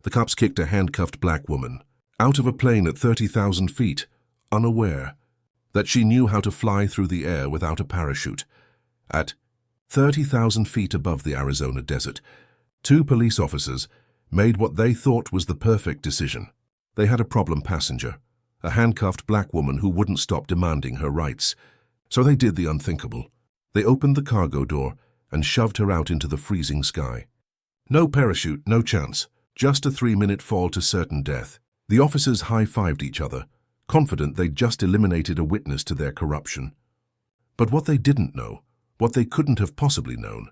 The cops kicked a handcuffed black woman out of a plane at 30,000 feet, unaware that she knew how to fly through the air without a parachute. At 30,000 feet above the Arizona desert, two police officers made what they thought was the perfect decision. They had a problem passenger, a handcuffed black woman who wouldn't stop demanding her rights. So they did the unthinkable. They opened the cargo door and shoved her out into the freezing sky. No parachute, no chance. Just a 3-minute fall to certain death. The officers high-fived each other, confident they'd just eliminated a witness to their corruption. But what they didn't know, what they couldn't have possibly known,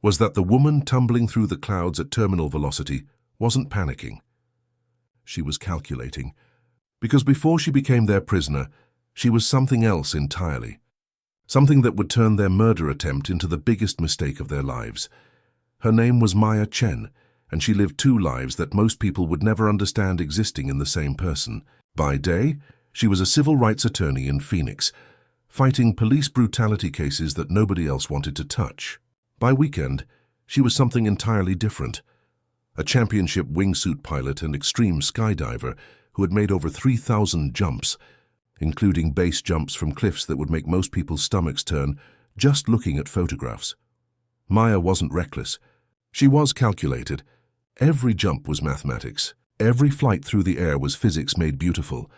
was that the woman tumbling through the clouds at terminal velocity wasn't panicking. She was calculating, because before she became their prisoner, she was something else entirely. Something that would turn their murder attempt into the biggest mistake of their lives. Her name was Maya Chen, and she lived two lives that most people would never understand existing in the same person. By day, she was a civil rights attorney in Phoenix, fighting police brutality cases that nobody else wanted to touch. By weekend, she was something entirely different. A championship wingsuit pilot and extreme skydiver who had made over 3,000 jumps, including base jumps from cliffs that would make most people's stomachs turn just looking at photographs. Maya wasn't reckless. She was calculated. Every jump was mathematics. Every flight through the air was physics made beautiful.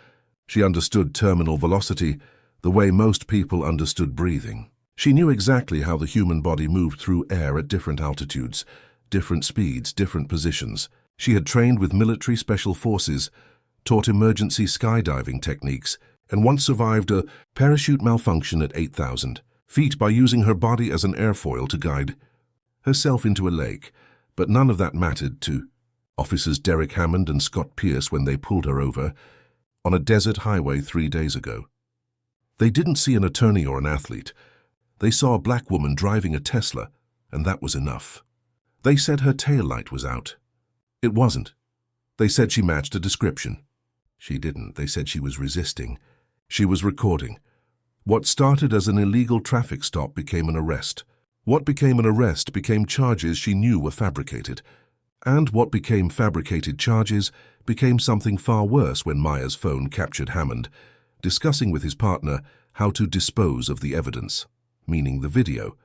She understood terminal velocity the way most people understood breathing. She knew exactly how the human body moved through air at different altitudes, different speeds, different positions. She had trained with military special forces, taught emergency skydiving techniques, and once survived a parachute malfunction at 8,000 feet by using her body as an airfoil to guide herself into a lake. But none of that mattered to Officers Derek Hammond and Scott Pierce when they pulled her over on a desert highway 3 days ago. They didn't see an attorney or an athlete. They saw a black woman driving a Tesla, and that was enough. They said her taillight was out. It wasn't. They said she matched a description. She didn't. They said she was resisting. She was recording. What started as an illegal traffic stop became an arrest. What became an arrest became charges she knew were fabricated. And what became fabricated charges became something far worse when Maya's phone captured Hammond discussing with his partner how to dispose of the evidence, meaning the video,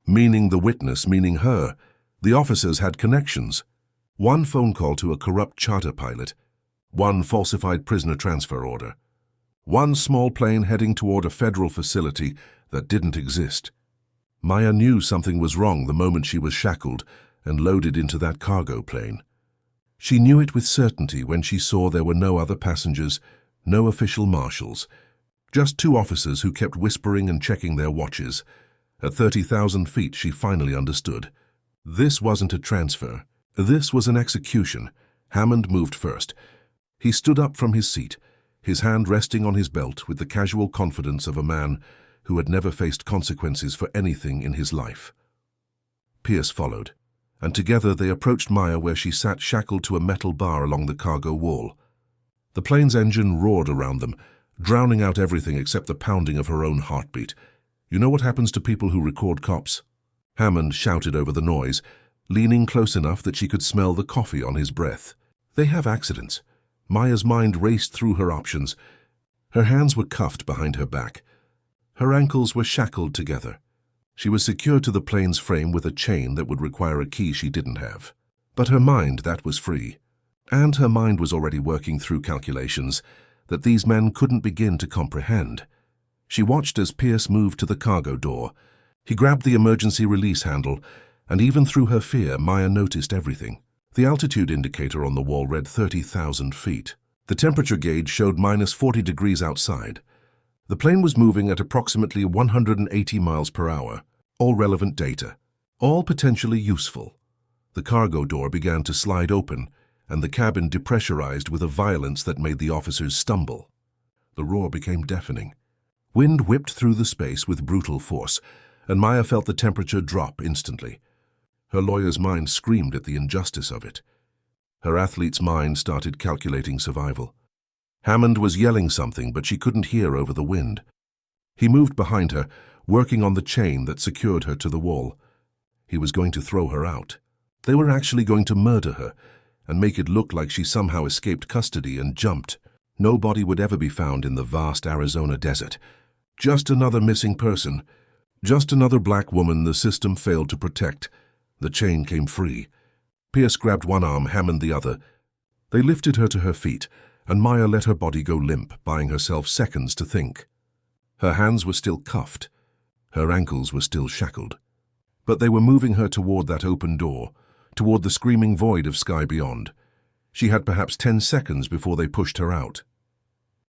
meaning the witness, meaning her. The officers had connections. One phone call to a corrupt charter pilot, one falsified prisoner transfer order, one small plane heading toward a federal facility that didn't exist. Maya knew something was wrong the moment she was shackled and loaded into that cargo plane. She knew it with certainty when she saw there were no other passengers, no official marshals, just two officers who kept whispering and checking their watches. At 30,000 feet, she finally understood. This wasn't a transfer. This was an execution. Hammond moved first. He stood up from his seat, his hand resting on his belt with the casual confidence of a man who had never faced consequences for anything in his life. Pierce followed, and together they approached Maya where she sat shackled to a metal bar along the cargo wall. The plane's engine roared around them, drowning out everything except the pounding of her own heartbeat. "You know what happens to people who record cops?" Hammond shouted over the noise, leaning close enough that she could smell the coffee on his breath. "They have accidents." Maya's mind raced through her options. Her hands were cuffed behind her back. Her ankles were shackled together. She was secured to the plane's frame with a chain that would require a key she didn't have. But her mind, that was free. And her mind was already working through calculations that these men couldn't begin to comprehend. She watched as Pierce moved to the cargo door. He grabbed the emergency release handle, and even through her fear, Maya noticed everything. The altitude indicator on the wall read 30,000 feet. The temperature gauge showed minus 40 degrees outside. The plane was moving at approximately 180 miles per hour. All relevant data, all potentially useful. The cargo door began to slide open, and the cabin depressurized with a violence that made the officers stumble. The roar became deafening. Wind whipped through the space with brutal force, and Maya felt the temperature drop instantly. Her lawyer's mind screamed at the injustice of it. Her athlete's mind started calculating survival. Hammond was yelling something, but she couldn't hear over the wind. He moved behind her, working on the chain that secured her to the wall. He was going to throw her out. They were actually going to murder her, and make it look like she somehow escaped custody and jumped. No body would ever be found in the vast Arizona desert. Just another missing person. Just another black woman the system failed to protect. The chain came free. Pierce grabbed one arm, Hammond the other. They lifted her to her feet, and Maya let her body go limp, buying herself seconds to think. Her hands were still cuffed. Her ankles were still shackled. But they were moving her toward that open door, toward the screaming void of sky beyond. She had perhaps 10 seconds before they pushed her out.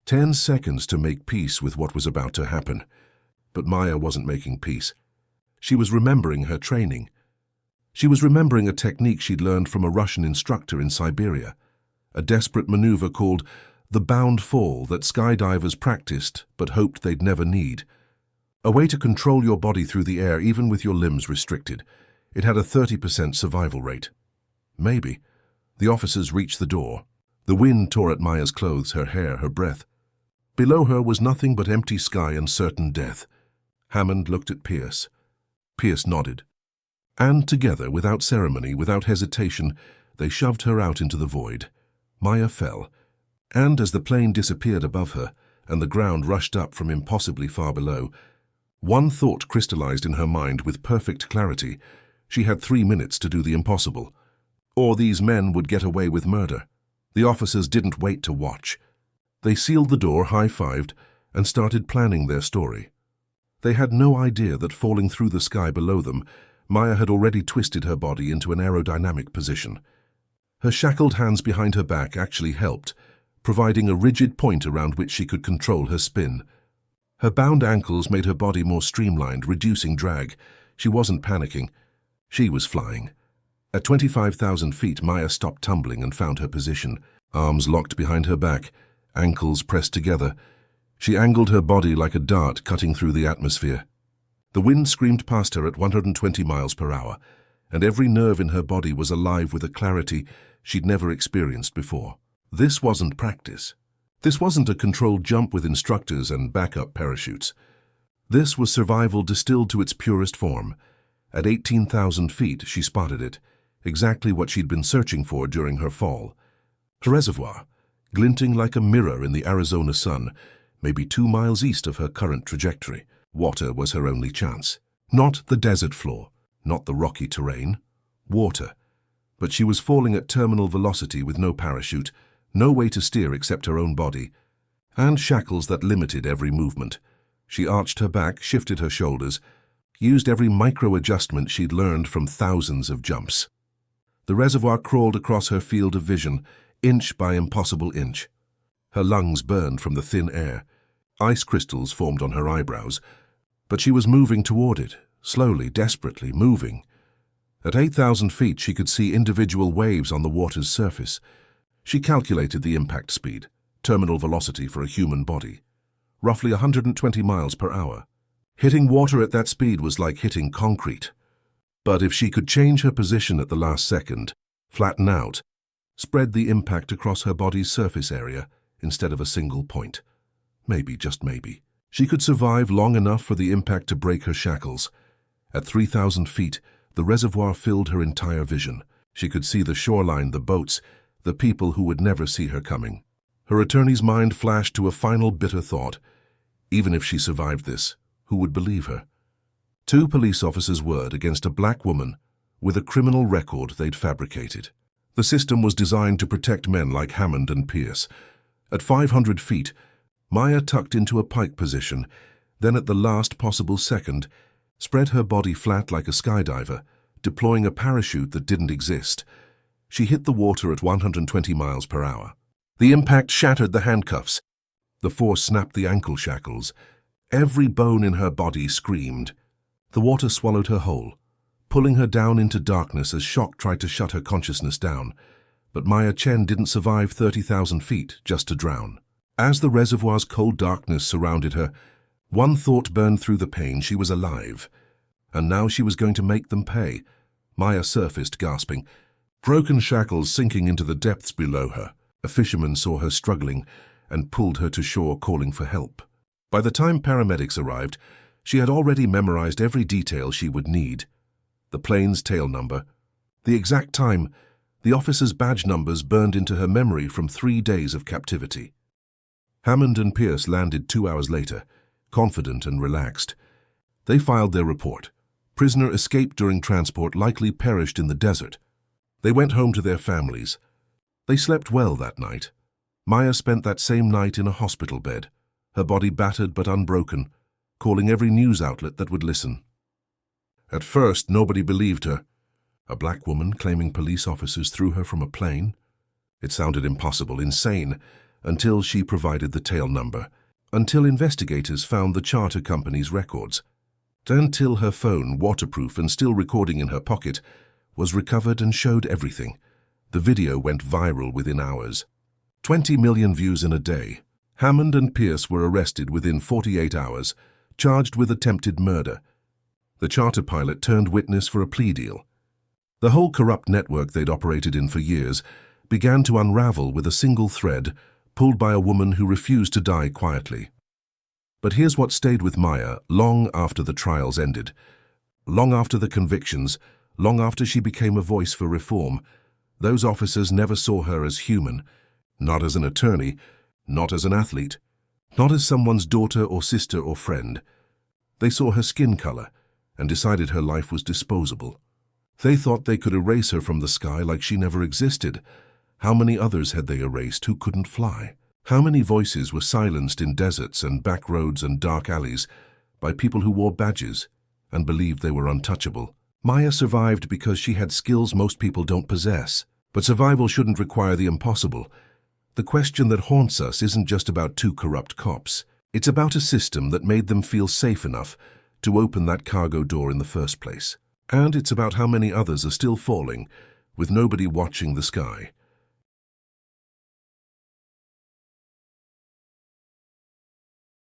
10 seconds to make peace with what was about to happen. But Maya wasn't making peace. She was remembering her training. She was remembering a technique she'd learned from a Russian instructor in Siberia, a desperate maneuver called the bound fall that skydivers practiced but hoped they'd never need. A way to control your body through the air even with your limbs restricted. It had a 30% survival rate. Maybe. The officers reached the door. The wind tore at Maya's clothes, her hair, her breath. Below her was nothing but empty sky and certain death. Hammond looked at Pierce. Pierce nodded. And together, without ceremony, without hesitation, they shoved her out into the void. Maya fell, and as the plane disappeared above her and the ground rushed up from impossibly far below, one thought crystallized in her mind with perfect clarity. She had 3 minutes to do the impossible. Or these men would get away with murder. The officers didn't wait to watch. They sealed the door, high-fived, and started planning their story. They had no idea that falling through the sky below them, Maya had already twisted her body into an aerodynamic position. Her shackled hands behind her back actually helped, providing a rigid point around which she could control her spin. Her bound ankles made her body more streamlined, reducing drag. She wasn't panicking. She was flying. At 25,000 feet, Maya stopped tumbling and found her position, arms locked behind her back, ankles pressed together. She angled her body like a dart cutting through the atmosphere. The wind screamed past her at 120 miles per hour, and every nerve in her body was alive with a clarity she'd never experienced before. This wasn't practice. This wasn't a controlled jump with instructors and backup parachutes. This was survival distilled to its purest form. At 18,000 feet, she spotted it, exactly what she'd been searching for during her fall. A reservoir, glinting like a mirror in the Arizona sun, maybe 2 miles east of her current trajectory. Water was her only chance. Not the desert floor, not the rocky terrain. Water. But she was falling at terminal velocity with no parachute, no way to steer except her own body, and shackles that limited every movement. She arched her back, shifted her shoulders, used every micro-adjustment she'd learned from thousands of jumps. The reservoir crawled across her field of vision, inch by impossible inch. Her lungs burned from the thin air. Ice crystals formed on her eyebrows, but she was moving toward it, slowly, desperately, moving. At 8,000 feet, she could see individual waves on the water's surface. She calculated the impact speed, terminal velocity for a human body, roughly 120 miles per hour. Hitting water at that speed was like hitting concrete. But if she could change her position at the last second, flatten out, spread the impact across her body's surface area instead of a single point, maybe, just maybe, she could survive long enough for the impact to break her shackles. At 3,000 feet, the reservoir filled her entire vision. She could see the shoreline, the boats, the people who would never see her coming. Her attorney's mind flashed to a final bitter thought. Even if she survived this, who would believe her? 2 police officers' word against a black woman with a criminal record they'd fabricated. The system was designed to protect men like Hammond and Pierce. At 500 feet, Maya tucked into a pike position, then at the last possible second, spread her body flat like a skydiver, deploying a parachute that didn't exist. She hit the water at 120 miles per hour. The impact shattered the handcuffs. The force snapped the ankle shackles. Every bone in her body screamed. The water swallowed her whole, pulling her down into darkness as shock tried to shut her consciousness down. But Maya Chen didn't survive 30,000 feet just to drown. As the reservoir's cold darkness surrounded her, one thought burned through the pain: she was alive. And now she was going to make them pay. Maya surfaced, gasping, broken shackles sinking into the depths below her. A fisherman saw her struggling and pulled her to shore, calling for help. By the time paramedics arrived, she had already memorized every detail she would need. The plane's tail number, the exact time, The officers' badge numbers burned into her memory from 3 days of captivity. Hammond and Pierce landed 2 hours later, confident and relaxed. They filed their report. Prisoner escaped during transport, likely perished in the desert. They went home to their families. They slept well that night. Maya spent that same night in a hospital bed, her body battered but unbroken, calling every news outlet that would listen. At first, nobody believed her. A black woman claiming police officers threw her from a plane? It sounded impossible, insane, until she provided the tail number, until investigators found the charter company's records, until her phone, waterproof and still recording in her pocket, was recovered and showed everything. The video went viral within hours. 20 million views in a day. Hammond and Pierce were arrested within 48 hours, charged with attempted murder. The charter pilot turned witness for a plea deal. The whole corrupt network they'd operated in for years began to unravel with a single thread pulled by a woman who refused to die quietly. But here's what stayed with Maya long after the trials ended, long after the convictions, long after she became a voice for reform. Those officers never saw her as human, not as an attorney, not as an athlete, not as someone's daughter or sister or friend. They saw her skin color and decided her life was disposable. They thought they could erase her from the sky like she never existed. How many others had they erased who couldn't fly? How many voices were silenced in deserts and back roads and dark alleys by people who wore badges and believed they were untouchable? Maya survived because she had skills most people don't possess. But survival shouldn't require the impossible. The question that haunts us isn't just about 2 corrupt cops. It's about a system that made them feel safe enough to open that cargo door in the first place. And it's about how many others are still falling with nobody watching the sky.